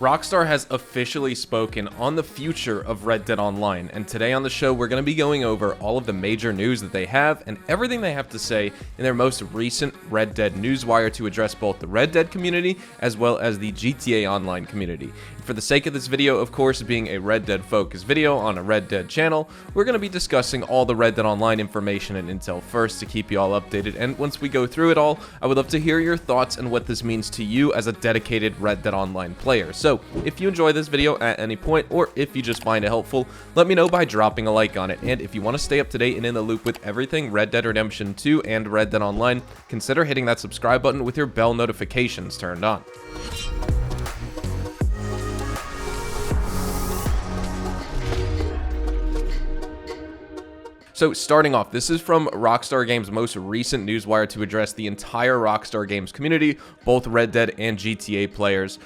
Rockstar has officially spoken on the future of Red Dead Online, and today on the show we're going to be going over all of the major news that they have and everything they have to say in their most recent Red Dead NEWSWIRE to address both the Red Dead community as well as the GTA Online community. For the sake of this video, of course, being a Red Dead focused video on a Red Dead channel, we're going to be discussing all the Red Dead Online information and intel first to keep you all updated, and once we go through it all, I would love to hear your thoughts and what this means to you as a dedicated Red Dead Online player. So, if you enjoy this video at any point, or if you just find it helpful, let me know by dropping a like on it, and if you want to stay up to date and in the loop with everything Red Dead Redemption 2 and Red Dead Online, consider hitting that subscribe button with your bell notifications turned on. So starting off, this is from Rockstar Games' most recent NEWSWIRE to address the entire Rockstar Games community, both Red Dead and GTA players.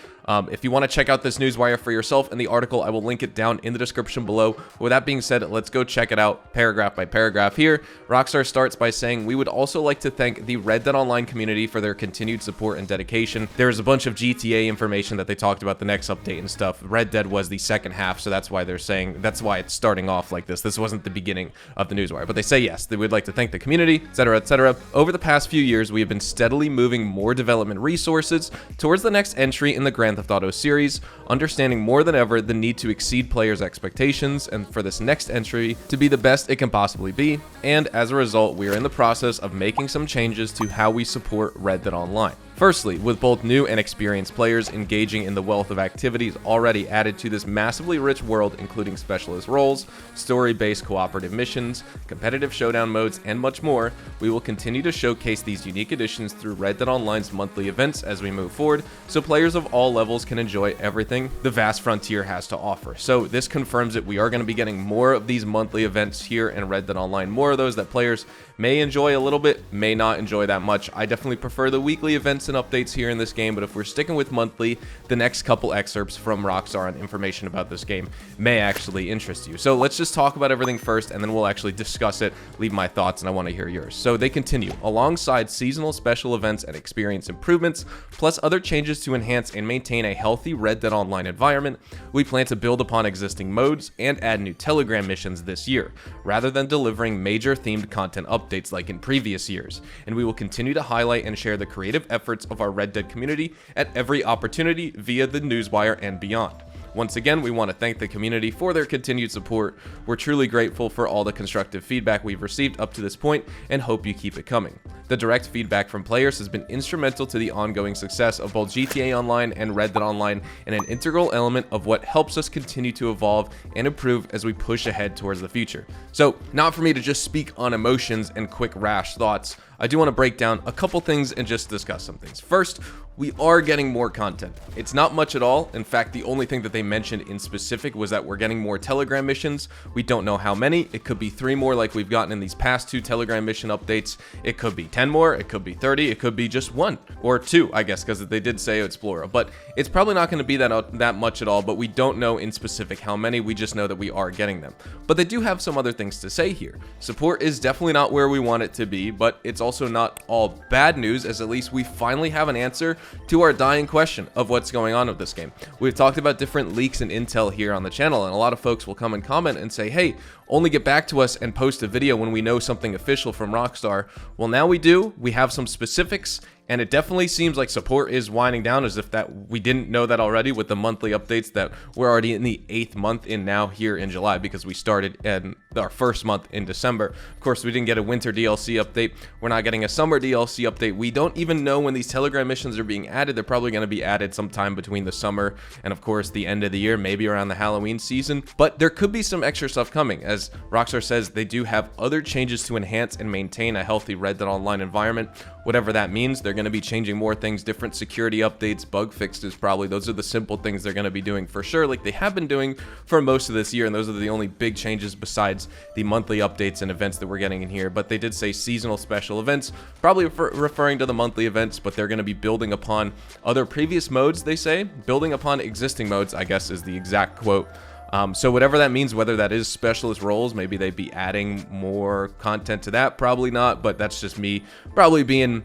If you want to check out this NEWSWIRE for yourself in the article, I will link it down in the description below. With that being said, let's go check it out paragraph by paragraph here. Rockstar starts by saying, "We would also like to thank the Red Dead Online community for their continued support and dedication." There's a bunch of GTA information that they talked about the next update and stuff. Red Dead was the second half, so that's why they're saying, that's why it's starting off like this. This wasn't the beginning of the NEWSWIRE, but they say yes, they would like to thank the community, etc., etc. "Over the past few years, we have been steadily moving more development resources towards the next entry in the Grand Theft Auto series, understanding more than ever the need to exceed players' expectations and for this next entry to be the best it can possibly be, and as a result, we are in the process of making some changes to how we support Red Dead Online. Firstly, with both new and experienced players engaging in the wealth of activities already added to this massively rich world, including specialist roles, story-based cooperative missions, competitive showdown modes, and much more, we will continue to showcase these unique additions through Red Dead Online's monthly events as we move forward, so players of all levels can enjoy everything the vast frontier has to offer." So this confirms that we are going to be getting more of these monthly events here in Red Dead Online, more of those that players may enjoy a little bit, may not enjoy that much. I definitely prefer the weekly events and updates here in this game, but if we're sticking with monthly, the next couple excerpts from Rockstar and information about this game may actually interest you. So let's just talk about everything first, and then we'll actually discuss it, leave my thoughts, and I want to hear yours. So they continue, "Alongside seasonal special events and experience improvements, plus other changes to enhance and maintain a healthy Red Dead Online environment, we plan to build upon existing modes and add new Telegram missions this year, rather than delivering major themed content updates like in previous years, and we will continue to highlight and share the creative efforts of our Red Dead community at every opportunity via the NEWSWIRE and beyond. Once again, we want to thank the community for their continued support. We're truly grateful for all the constructive feedback we've received up to this point and hope you keep it coming. The direct feedback from players has been instrumental to the ongoing success of both GTA Online and Red Dead Online, and an integral element of what helps us continue to evolve and improve as we push ahead towards the future." So, not for me to just speak on emotions and quick rash thoughts, I do want to break down a couple things and just discuss some things. First, we are getting more content. It's not much at all. In fact, the only thing that they mentioned in specific was that we're getting more Telegram missions. We don't know how many. It could be 3 more like we've gotten in these past 2 Telegram mission updates. It could be 10 more. It could be 30. It could be just 1 or 2, I guess, because they did say it's plural. But it's probably not going to be that much at all, but we don't know in specific how many. We just know that we are getting them. But they do have some other things to say here. Support is definitely not where we want it to be, but it's also not all bad news, as at least we finally have an answer to our dying question of what's going on with this game. We've talked about different leaks and intel here on the channel, and a lot of folks will come and comment and say, "Hey, only get back to us and post a video when we know something official from Rockstar." Well, now we do. We have some specifics, and it definitely seems like support is winding down, as if that we didn't know that already with the monthly updates, that we're already in the 8th month in now here in July, because we started in our first month in December. Of course, we didn't get a winter DLC update. We're not getting a summer DLC update. We don't even know when these Telegram missions are being added. They're probably going to be added sometime between the summer and, of course, the end of the year, maybe around the Halloween season. But there could be some extra stuff coming, as Rockstar says they do have other changes to enhance and maintain a healthy Red Dead Online environment. Whatever that means, they're going to be changing more things, different security updates, bug fixes probably. Those are the simple things they're going to be doing for sure, like they have been doing for most of this year, and those are the only big changes besides the monthly updates and events that we're getting in here. But they did say seasonal special events, probably referring to the monthly events, but they're going to be building upon other previous modes, they say. Building upon existing modes, I guess, is the exact quote. So whatever that means, whether that is specialist roles, maybe they'd be adding more content to that, probably not, but that's just me probably being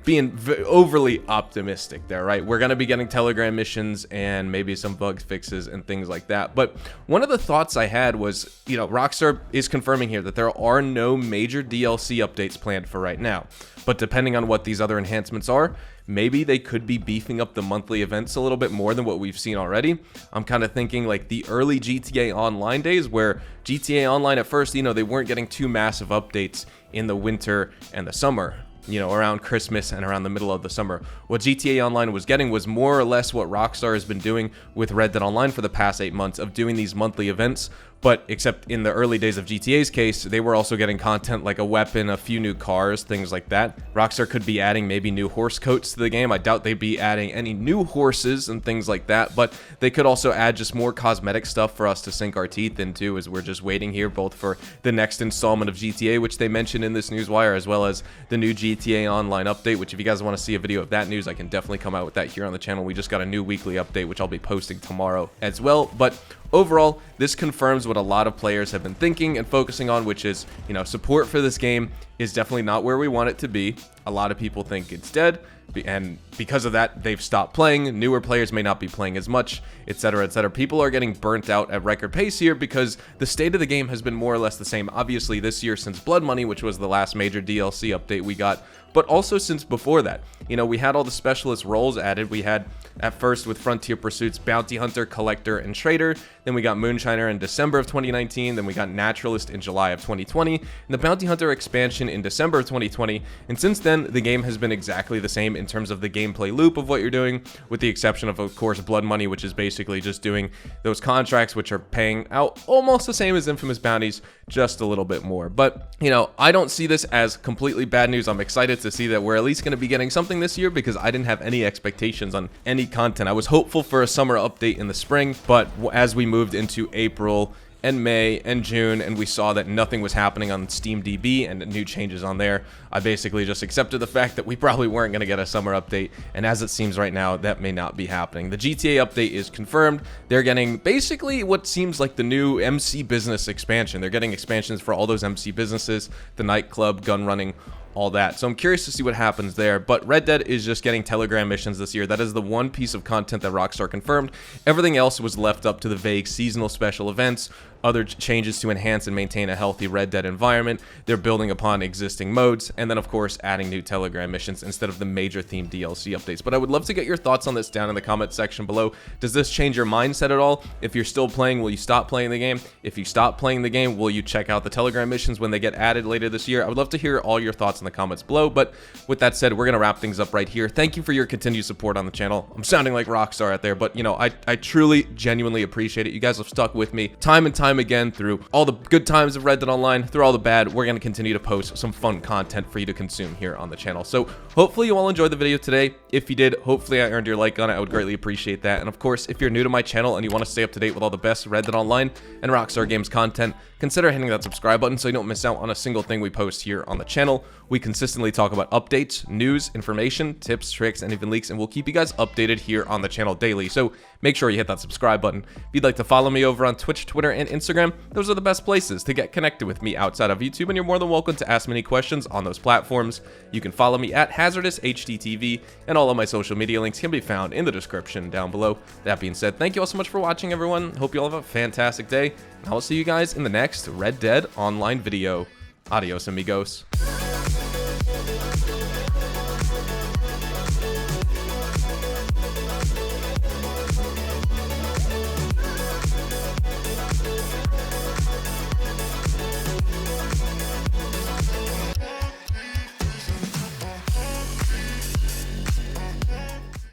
overly optimistic there, right? We're going to be getting Telegram missions and maybe some bug fixes and things like that. But one of the thoughts I had was, you know, Rockstar is confirming here that there are no major DLC updates planned for right now. But depending on what these other enhancements are, maybe they could be beefing up the monthly events a little bit more than what we've seen already. I'm kind of thinking like the early GTA Online days, where GTA Online at first, you know, they weren't getting too massive updates in the winter and the summer, you know, around Christmas and around the middle of the summer. What GTA Online was getting was more or less what Rockstar has been doing with Red Dead Online for the past 8 months of doing these monthly events. But except in the early days of GTA's case, they were also getting content like a weapon, a few new cars, things like that. Rockstar could be adding maybe new horse coats to the game. I doubt they'd be adding any new horses and things like that, but they could also add just more cosmetic stuff for us to sink our teeth into, as we're just waiting here both for the next installment of GTA, which they mentioned in this newswire, as well as the new GTA Online update, which if you guys want to see a video of that news, I can definitely come out with that here on the channel. We just got a new weekly update, which I'll be posting tomorrow as well. But overall, this confirms what a lot of players have been thinking and focusing on, which is, you know, support for this game is definitely not where we want it to be. A lot of people think it's dead, and because of that, they've stopped playing. Newer players may not be playing as much, etc., etc. People are getting burnt out at record pace here because the state of the game has been more or less the same, obviously, this year since Blood Money, which was the last major DLC update we got, but also since before that. You know, we had all the specialist roles added. We had, at first with Frontier Pursuits, Bounty Hunter, Collector, and Trader. Then we got Moonshiner in December of 2019. Then we got Naturalist in July of 2020. And the Bounty Hunter expansion in December of 2020. And since then, the game has been exactly the same in terms of the gameplay loop of what you're doing, with the exception of course, Blood Money, which is basically just doing those contracts, which are paying out almost the same as Infamous Bounties, just a little bit more. But, you know, I don't see this as completely bad news. I'm excited to see that we're at least going to be getting something this year, because I didn't have any expectations on any content. I was hopeful for a summer update in the spring, but as we moved into April and May and June, and we saw that nothing was happening on SteamDB and new changes on there, I basically just accepted the fact that we probably weren't going to get a summer update, and as it seems right now, that may not be happening. The GTA update is confirmed. They're getting basically what seems like the new MC Business expansion. They're getting expansions for all those MC businesses, the nightclub, gun running, all that. So I'm curious to see what happens there. But Red Dead is just getting Telegram missions this year. That is the one piece of content that Rockstar confirmed. Everything else was left up to the vague seasonal special events, other changes to enhance and maintain a healthy Red Dead environment. They're building upon existing modes, and then of course adding new Telegram missions instead of the major themed DLC updates. But I would love to get your thoughts on this down in the comment section below. Does this change your mindset at all? If you're still playing, will you stop playing the game? If you stop playing the game, will you check out the Telegram missions when they get added later this year? I would love to hear all your thoughts in the comments below. But with that said, we're gonna wrap things up right here. Thank you for your continued support on the channel. I'm sounding like Rockstar out there, but you know, I truly, genuinely appreciate it. You guys have stuck with me time and time again through all the good times of Red Dead Online, through all the bad. We're gonna continue to post some fun content for you to consume here on the channel. So hopefully you all enjoyed the video today. If you did, hopefully I earned your like on it. I would greatly appreciate that. And of course, if you're new to my channel and you want to stay up to date with all the best Red Dead Online and Rockstar Games content, consider hitting that subscribe button so you don't miss out on a single thing we post here on the channel. We consistently talk about updates, news, information, tips, tricks, and even leaks, and we'll keep you guys updated here on the channel daily. So make sure you hit that subscribe button. If you'd like to follow me over on Twitch, Twitter, and Instagram, those are the best places to get connected with me outside of YouTube, and you're more than welcome to ask me any questions on those platforms. You can follow me at HazardousHDTV, and all of my social media links can be found in the description down below. That being said, thank you all so much for watching, everyone. Hope you all have a fantastic day, and I will see you guys in the next Red Dead Online video. Adios, amigos.